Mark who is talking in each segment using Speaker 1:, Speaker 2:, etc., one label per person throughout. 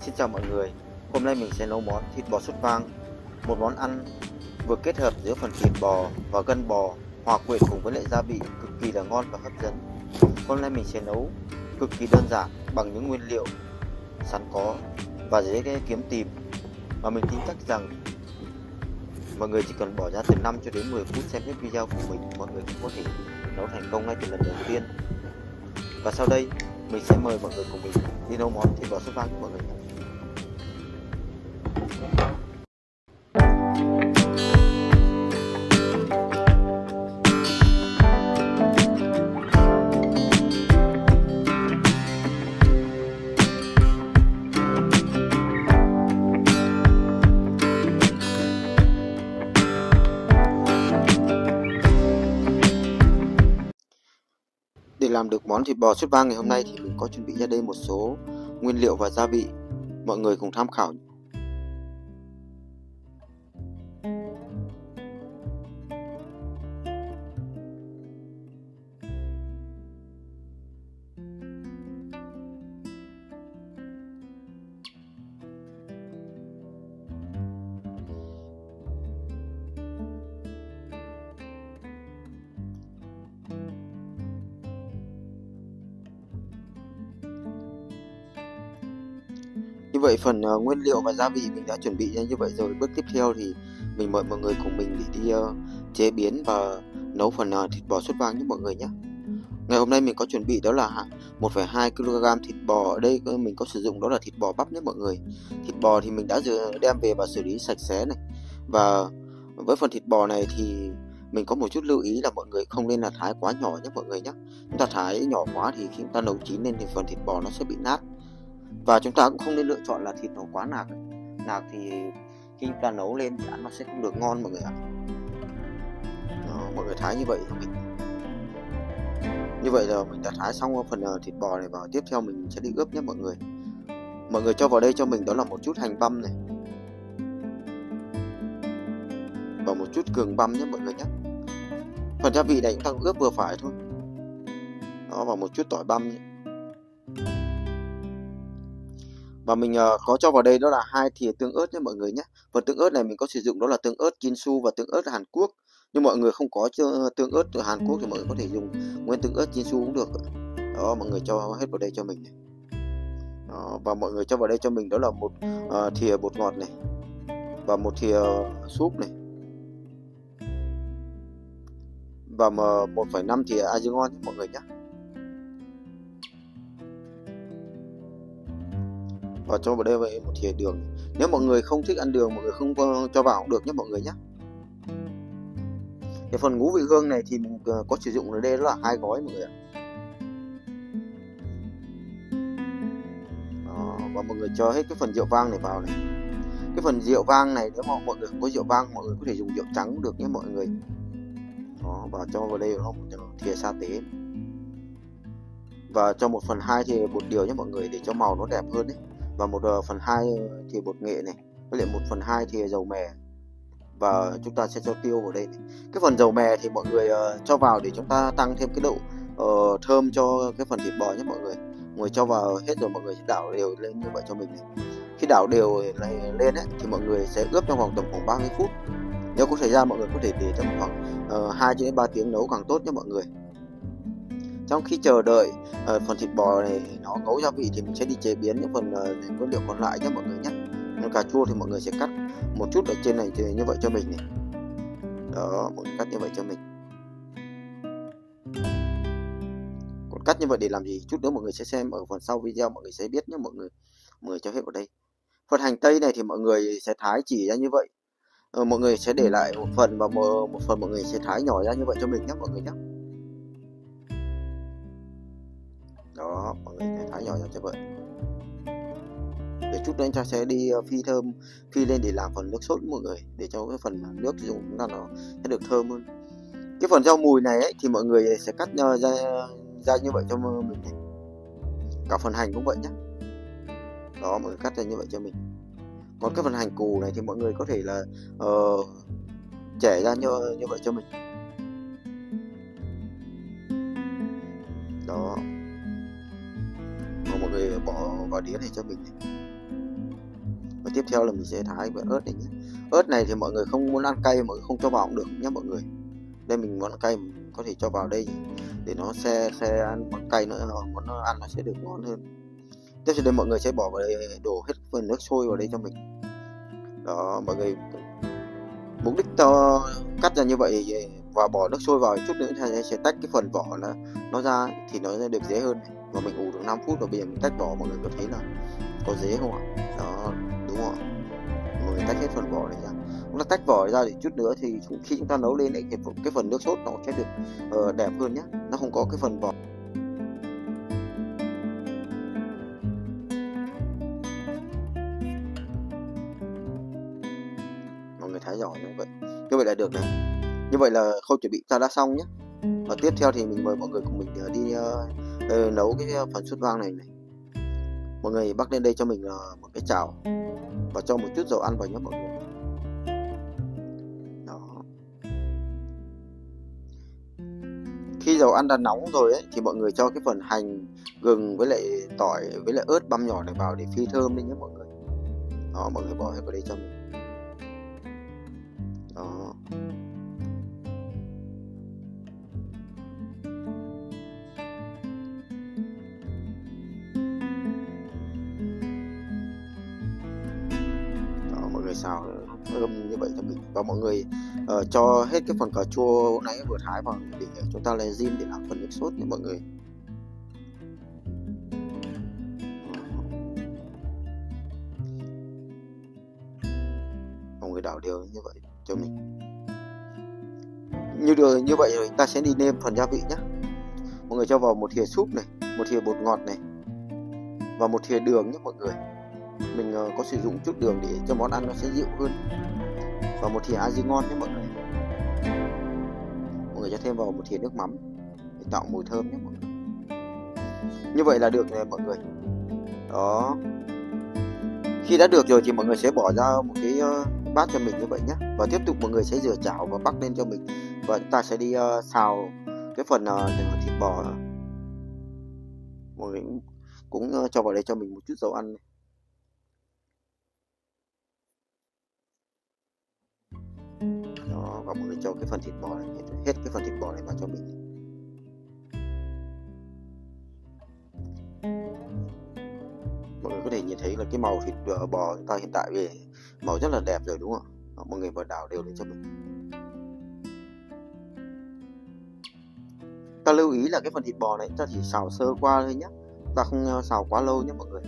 Speaker 1: Xin chào mọi người, hôm nay mình sẽ nấu món thịt bò sốt vang, một món ăn vừa kết hợp giữa phần thịt bò và gân bò hòa quyện cùng với lại gia vị cực kỳ là ngon và hấp dẫn. Hôm nay mình sẽ nấu cực kỳ đơn giản bằng những nguyên liệu sẵn có và dễ kiếm tìm, và mình tin chắc rằng mọi người chỉ cần bỏ ra từ 5 cho đến 10 phút xem hết video của mình, mọi người cũng có thể nấu thành công ngay từ lần đầu tiên. Và sau đây mình sẽ mời mọi người cùng mình đi nấu món thịt bò sốt vang của mọi người nhé. Để làm được món thịt bò sốt vang ngày hôm nay thì mình có chuẩn bị ra đây một số nguyên liệu và gia vị, mọi người cùng tham khảo. Như vậy phần nguyên liệu và gia vị mình đã chuẩn bị như vậy rồi. Bước tiếp theo thì mình mời mọi người cùng mình để đi chế biến và nấu phần thịt bò sốt vang nhé mọi người nhé. Ngày hôm nay mình có chuẩn bị đó là 1,2 kg thịt bò. Ở đây mình có sử dụng đó là thịt bò bắp nhé mọi người. Thịt bò thì mình đã đem về và xử lý sạch sẽ này. Và với phần thịt bò này thì mình có một chút lưu ý là mọi người không nên là thái quá nhỏ nhé mọi người nhé. Chúng ta thái nhỏ quá thì khi chúng ta nấu chín lên thì phần thịt bò nó sẽ bị nát. Và chúng ta cũng không nên lựa chọn là thịt nó quá nạc. Nạc thì khi chúng ta nấu lên thì ăn nó sẽ không được ngon mọi người ạ. Mọi người thái như vậy cho mình. Như vậy là mình đã thái xong phần thịt bò này vào. Tiếp theo mình sẽ đi ướp nhé mọi người. Mọi người cho vào đây cho mình đó là một chút hành băm này và một chút gừng băm nhé mọi người nhé. Phần gia vị này chúng ta ướp vừa phải thôi. Đó, và một chút tỏi băm nhé. Và mình có cho vào đây đó là 2 thìa tương ớt nhé mọi người nhé. Phần tương ớt này mình có sử dụng đó là tương ớt Jinsu và tương ớt Hàn Quốc. Nhưng mọi người không có tương ớt từ Hàn Quốc thì mọi người có thể dùng nguyên tương ớt Jinsu cũng được. Đó, mọi người cho hết vào đây cho mình này. Đó, và mọi người cho vào đây cho mình đó là một thìa bột ngọt này và một thìa súp này và 1,5 thìa argiron nhé mọi người nhé. Và cho vào đây vậy một thìa đường. Nếu mọi người không thích ăn đường, mọi người không cho vào cũng được nhé mọi người nhé. Cái phần ngũ vị hương này thì mình có sử dụng ở đây đó là 2 gói mọi người ạ. Đó, và mọi người cho hết cái phần rượu vang này vào này. Cái phần rượu vang này nếu mà mọi người không có rượu vang, mọi người có thể dùng rượu trắng cũng được nhé mọi người. Đó, và cho vào đây nó một thìa sa tế. Và cho 1/2 thìa bột điều nhé mọi người, để cho màu nó đẹp hơn đấy. Và 1/2 thìa bột nghệ này, với lại 1/2 thìa dầu mè. Và chúng ta sẽ cho tiêu vào đây này. Cái phần dầu mè thì mọi người cho vào để chúng ta tăng thêm cái độ thơm cho cái phần thịt bò nhé mọi người. Mọi người cho vào hết rồi mọi người sẽ đảo đều lên như vậy cho mình này. Khi đảo đều này lên ấy, thì mọi người sẽ ướp trong vòng tầm khoảng 30 phút. Nếu có thời gian mọi người có thể để tầm khoảng 2 đến 3 tiếng nấu càng tốt nhé mọi người. Trong khi chờ đợi phần thịt bò này nó ngấu gia vị thì mình sẽ đi chế biến những phần nguyên liệu còn lại nhé mọi người nhé. Cà chua thì mọi người sẽ cắt một chút ở trên này như vậy cho mình này. Đó, mọi người cắt như vậy cho mình. Còn cắt như vậy để làm gì? Chút nữa mọi người sẽ xem ở phần sau video, mọi người sẽ biết nhé mọi người. Mọi người cho hết vào đây. Phần hành tây này thì mọi người sẽ thái chỉ ra như vậy. Mọi người sẽ để lại một phần và một phần mọi người sẽ thái nhỏ ra như vậy cho mình nhé mọi người nhé. Đó, mọi người thái nhỏ ra như vậy. Để chút nữa anh ta sẽ đi phi lên để làm phần nước sốt mọi người, để cho cái phần nước dùng chúng ta nó sẽ được thơm hơn. Cái phần rau mùi này ấy, thì mọi người sẽ cắt ra như vậy cho mình này. Cả phần hành cũng vậy nhé. Đó, mọi người cắt ra như vậy cho mình. Còn cái phần hành củ này thì mọi người có thể là chẻ ra như vậy cho mình. Đó, và mọi người bỏ vào đĩa này cho mình này. Và tiếp theo là mình sẽ thái với ớt này nhé. Ớt này thì mọi người không muốn ăn cay, mọi người không cho vào cũng được nhé mọi người. Đây mình muốn ăn cay, mình có thể cho vào đây để nó xe ăn món cay nữa, món nó ăn nó sẽ được ngon hơn. Tiếp theo đây mọi người sẽ bỏ vào đây, đổ hết phần nước sôi vào đây cho mình. Đó mọi người, mục đích cho cắt ra như vậy và bỏ nước sôi vào chút nữa thì sẽ tách cái phần vỏ là nó ra thì nó sẽ được dễ hơn. Và mình ủ được 5 phút và bây giờ mình tách vỏ, mọi người có thấy là có dễ không ạ? Đó đúng không ạ? Mọi người tách hết phần vỏ này ra. Chúng ta tách vỏ ra thì chút nữa thì khi chúng ta nấu lên ấy, cái phần nước sốt nó sẽ được đẹp hơn nhé. Nó không có cái phần vỏ. Mọi người thái giỏi như vậy. Như vậy là được này. Như vậy là khâu chuẩn bị ta đã xong nhé. Và tiếp theo thì mình mời mọi người cùng mình đi nấu cái phần sốt vang này. Mọi người bắc lên đây cho mình một cái chảo và cho một chút dầu ăn vào nhé mọi người. Đó. Khi dầu ăn đã nóng rồi ấy, thì mọi người cho cái phần hành, gừng với lại tỏi với lại ớt băm nhỏ này vào để phi thơm lên nhé mọi người. Đó, mọi người bỏ hết vào đây cho mình. Đó. Đó, mọi người xào thơm như vậy cho mình. Và mọi người cho hết cái phần cà chua hôm nãy vừa thái vào để chúng ta lại rim để làm phần nước sốt nhé mọi người. Mọi người đảo đều như vậy cho mình. Như vậy rồi ta sẽ đi nêm phần gia vị nhé. Mọi người cho vào một thìa súp này, một thìa bột ngọt này và một thìa đường nhé mọi người. Mình có sử dụng chút đường để cho món ăn nó sẽ dịu hơn. Và một thìa aji ngon nhé mọi người. Mọi người cho thêm vào một thìa nước mắm để tạo mùi thơm nhé mọi người. Như vậy là được này mọi người. Đó. Khi đã được rồi thì mọi người sẽ bỏ ra một cái bát cho mình như vậy nhé. Và tiếp tục mọi người sẽ rửa chảo và bắc lên cho mình. Và chúng ta sẽ đi xào cái phần thịt bò. Mọi người cũng cho vào đây cho mình một chút dầu ăn này. Đó, và mọi người cho cái phần thịt bò này, hết cái phần thịt bò này vào cho mình. Mọi người có thể nhìn thấy là cái màu thịt bò chúng ta hiện tại về màu rất là đẹp rồi đúng không ạ? Đó, mọi người vào đảo đều lên cho mình. Ta lưu ý là cái phần thịt bò này ta chỉ xào sơ qua thôi nhé, ta không xào quá lâu nhé mọi người.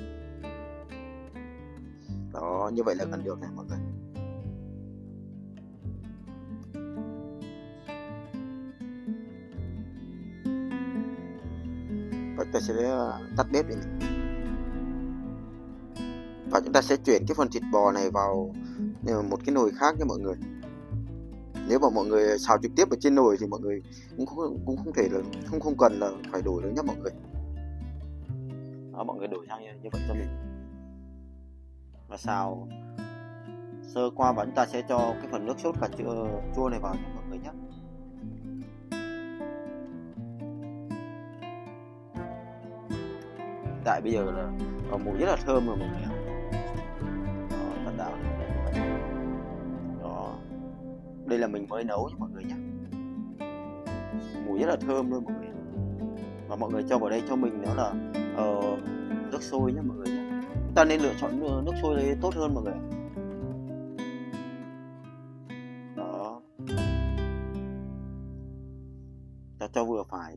Speaker 1: Đó, như vậy là gần được này mọi người. Và ta sẽ tắt bếp đi này. Và chúng ta sẽ chuyển cái phần thịt bò này vào một cái nồi khác nha mọi người. Nếu mà mọi người xào trực tiếp ở trên nồi thì mọi người cũng không thể là không cần là phải đổi nữa nhé mọi người. Đó, mọi người đổi sang như vậy cho mình. Và xào sơ qua và chúng ta sẽ cho cái phần nước sốt cà chua này vào nhé mọi người nhé. Tại bây giờ là mùi rất là thơm rồi mọi người. Đó, ta đảo này. Đó. Đây là mình mới nấu nha mọi người nhé. Mùi rất là thơm luôn mọi người. Và mọi người cho vào đây cho mình đó là nước sôi nhé mọi người nhé. Chúng ta nên lựa chọn nước sôi đấy tốt hơn mọi người. Đó. Ta cho vừa phải.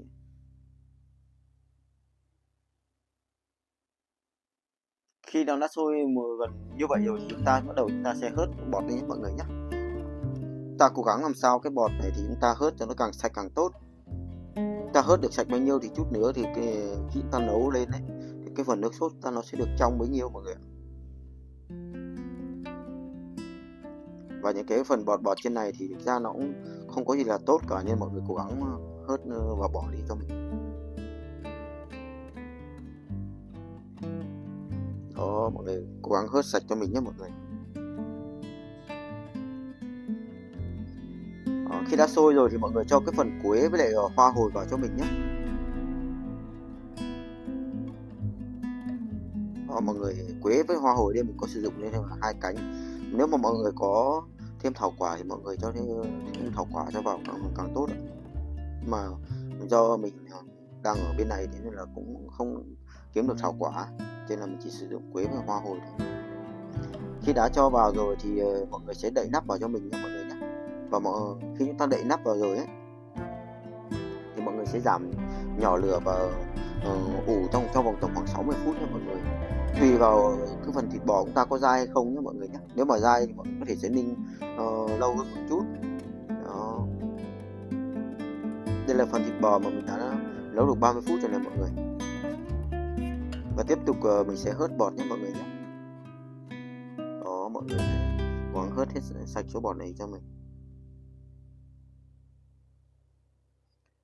Speaker 1: Khi nó đã sôi gần như vậy rồi thì chúng ta bắt đầu sẽ hớt bọt đi nhé mọi người nhé. Ta cố gắng làm sao cái bọt này thì chúng ta hớt cho nó càng sạch càng tốt. Ta hớt được sạch bao nhiêu thì chút nữa thì khi ta nấu lên ấy, thì cái phần nước sốt ta nó sẽ được trong bấy nhiêu mọi người. Và những cái phần bọt trên này thì thực ra nó cũng không có gì là tốt cả, nên mọi người cố gắng hớt và bỏ đi cho mình. Đó, mọi người cố gắng hớt sạch cho mình nhé mọi người. Đó, khi đã sôi rồi thì mọi người cho cái phần quế với lại hoa hồi vào cho mình nhé. Đó, mọi người quế với hoa hồi đây mình có sử dụng nên là 2 cánh. Nếu mà mọi người có thêm thảo quả thì mọi người cho thêm thảo quả cho vào càng tốt ạ. Mà do mình đang ở bên này thế nên là cũng không kiếm được thảo quả, cho nên là mình chỉ sử dụng quế và hoa hồi thôi. Khi đã cho vào rồi thì mọi người sẽ đậy nắp vào cho mình nhé mọi người nhé. Và khi chúng ta đậy nắp vào rồi ấy thì mọi người sẽ giảm nhỏ lửa và ủ trong vòng tầm khoảng 60 phút nha mọi người. Tùy vào cái phần thịt bò chúng ta có dai hay không nhé mọi người nhé. Nếu mà dai thì mọi người có thể sẽ ninh lâu hơn một chút. Đó. Đây là phần thịt bò mà mình đã nấu được 30 phút rồi này mọi người. Và tiếp tục mình sẽ hớt bọt nhé mọi người nhé. Đó, mọi người cố gắng hớt hết sạch số bọt này cho mình.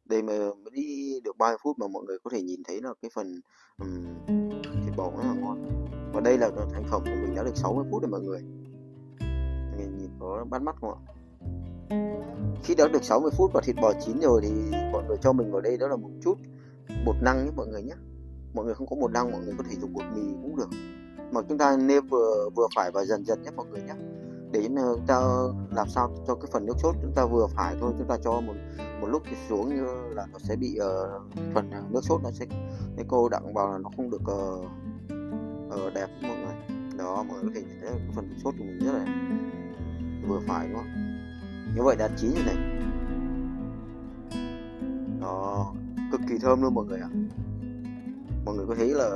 Speaker 1: Đây mà mới đi được 30 phút mà mọi người có thể nhìn thấy là cái phần thịt bò rất là ngon. Và đây là thành phẩm của mình đã được 60 phút rồi mọi người. Nhìn có bắt mắt không ạ? Khi đã được 60 phút và thịt bò chín rồi thì mọi người cho mình vào đây đó là một chút bột năng nhé mọi người nhé. Mọi người không có bột năng mọi người có thể dùng bột mì cũng được. Mà chúng ta nêm vừa phải và dần dần nhé mọi người nhé. Để chúng ta làm sao cho cái phần nước sốt chúng ta vừa phải thôi, chúng ta cho một lúc thì xuống như là nó sẽ bị phần nước sốt nó sẽ cái cô đặng vào là nó không được đẹp mọi người. Đó, mọi người có thể nhìn thấy cái phần nước sốt của mình rất là vừa phải đúng không? Như vậy đã chín rồi này. Đó, cực kỳ thơm luôn mọi người ạ. Mọi người có thấy là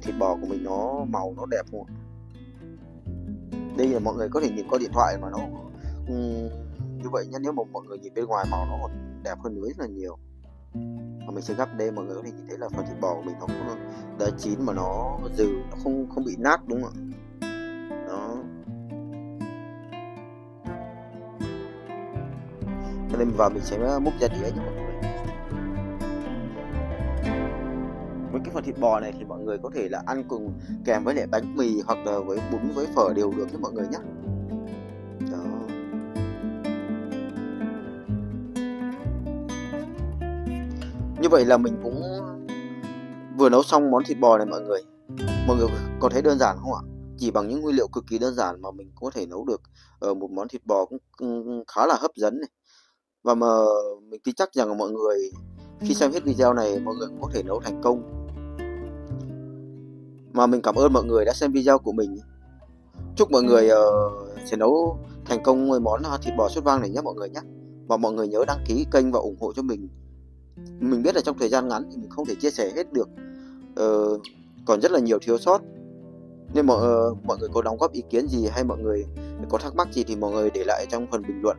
Speaker 1: thịt bò của mình nó màu nó đẹp không ạ? Đây là mọi người có thể nhìn qua điện thoại mà nó như vậy nhé. Nếu mà mọi người nhìn bên ngoài màu nó còn đẹp hơn nữa rất là nhiều. Và mình sẽ gắp đây, mọi người có thể nhìn thấy là phần thịt bò của mình nó đã chín mà nó dừ, nó không bị nát đúng không ạ? Đó. Cho nên và mình sẽ múc ra đĩa cho mọi người. Với cái phần thịt bò này thì mọi người có thể là ăn cùng kèm với lại bánh mì hoặc là với bún với phở đều được nhé mọi người nhé. Đó. Như vậy là mình cũng vừa nấu xong món thịt bò này mọi người. Mọi người có thấy đơn giản không ạ? Chỉ bằng những nguyên liệu cực kỳ đơn giản mà mình có thể nấu được một món thịt bò cũng khá là hấp dẫn này. Và mà mình tin chắc rằng mọi người khi xem hết video này mọi người cũng có thể nấu thành công. Mà mình cảm ơn mọi người đã xem video của mình. Chúc mọi người sẽ nấu thành công món thịt bò sốt vang này nhé mọi người nhé. Và mọi người nhớ đăng ký kênh và ủng hộ cho mình. Mình biết là trong thời gian ngắn thì mình không thể chia sẻ hết được, còn rất là nhiều thiếu sót. Nên mọi người có đóng góp ý kiến gì hay mọi người có thắc mắc gì thì mọi người để lại trong phần bình luận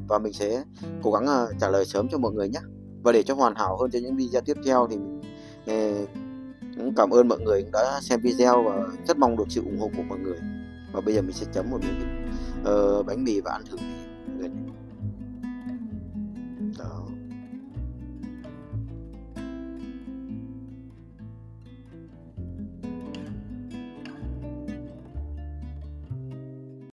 Speaker 1: và mình sẽ cố gắng trả lời sớm cho mọi người nhé. Và để cho hoàn hảo hơn cho những video tiếp theo thì mình cũng cảm ơn mọi người đã xem video và rất mong được sự ủng hộ của mọi người. Và bây giờ mình sẽ chấm một miếng bánh mì và ăn thử.